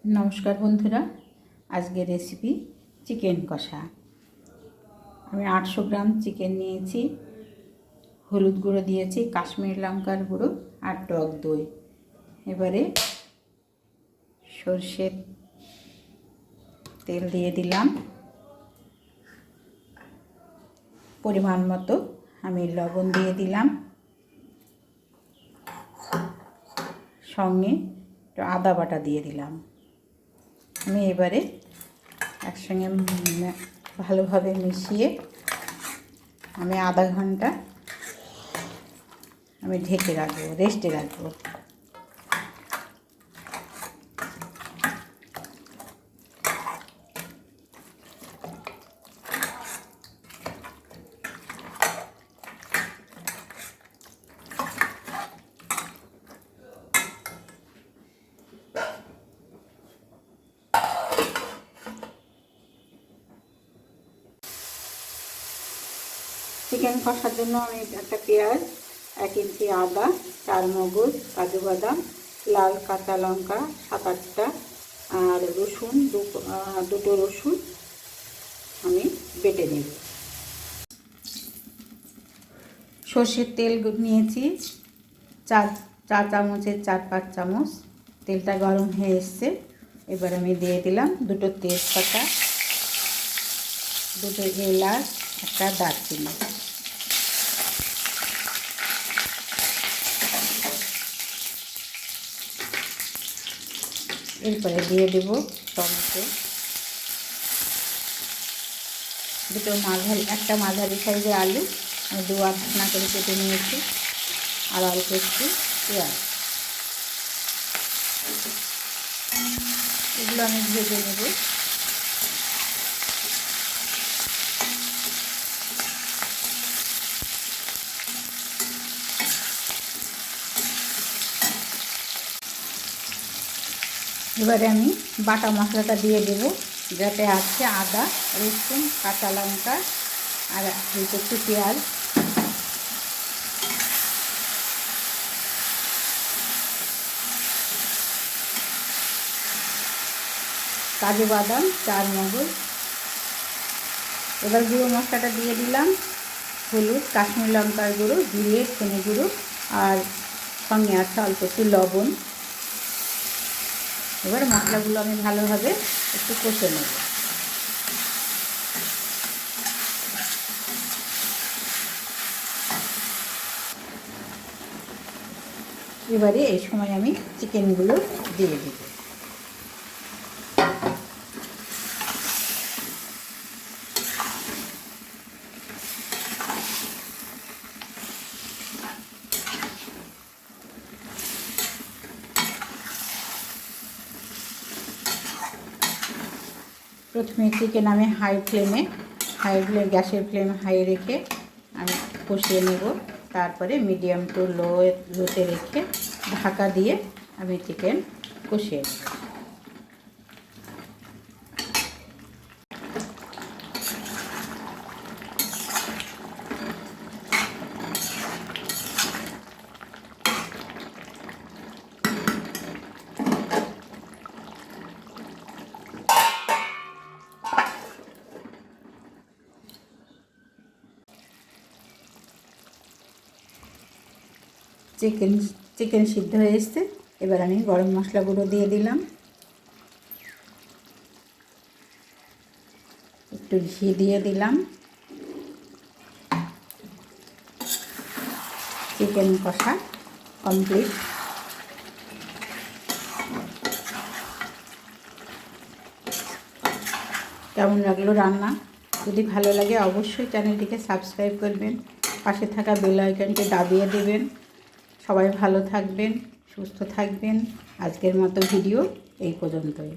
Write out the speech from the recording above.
नमस्कार बंधुरा आज के रेसिपि चिकेन कषा। हमें 800 ग्राम चिकेन निয়েছি, हलुद गुঁড়ো दिएছি, काश्मीर लंकार गुঁড়ो और टक दई। एबारे सर्षेर तेल दिए दिलाम, परिमाण मतो आमी लवण दिए दिलाम, संगे आदा बाटा दिए दिलाम। আমি এবারে একসঙ্গে ভালোভাবে মিশিয়ে আমি আধা ঘন্টা আমি ঢেকে রাখবো, রেস্টে রাখবো। चिकेन कषार जन्य आमि एक पेঁয়াজ, 1 इंची आदा, 4 मगज, काजू बादाम, लाल काँचा लंका 7-8टा और रसुन दुটো रसुन आमि बेटे नेब। सर्षेर तेल निয়েছি 4 চামচের 4-5 চামচ। তেলটা গরম হয়ে এসেছে, এবার আমি দিয়ে দিলাম দুটো তেজপাতা, দুটো এলাচ, একটা দারচিনি। এরপরে দিয়ে দেব টমেটো, দুটো একটা মাঝারি সাইজের আলু আমি দুআধখানা করে কেটে নিয়েছি, আর অল্প একটু পেঁয়াজ। এগুলো আমি ভেজে নেব। এবারে আমি বাটা মশলাটা দিয়ে দেব, যাতে আছে আদা, রসুন, কাঁচা লঙ্কা আর একটু পেঁয়াজ। কাজু বাদাম, 4 মগজ। এবার গুঁড়ো মশলাটা দিয়ে দিলাম, হলুদ, কাশ্মীর লঙ্কার গুঁড়ো, জিরে, ধনে গুঁড়ো আর সঙ্গে আছে অল্প একটু লবণ। এবার মশলাগুলো আমি ভালোভাবে একটু কষে নেব। এবারে এই সময় আমি চিকেনগুলো দিয়ে দেব। प्रथमे चिकेन आमी गैसের फ्लेम हाई रेखे आमी कषिয়ে नेब। तारपरे मीडियम टू लोते रेखे ढाका दिए आमी चिकेन कषिয়ে नेब। चिकेन सिद्ध হয়ে এসেছে, এবার আমি গরম মশলা গুঁড়ো দিয়ে দিলাম, একটু ঘি দিয়ে দিলাম। চিকেন কষা কমপ্লিট। কেমন লাগলো রান্না? যদি ভালো লাগে অবশ্যই চ্যানেলটিকে সাবস্ক্রাইব করবেন, পাশে থাকা বেল আইকনটি দাবিয়ে দেবেন। সবাই ভালো থাকবেন, সুস্থ থাকবেন। আজকের মতো ভিডিও এই পর্যন্তই।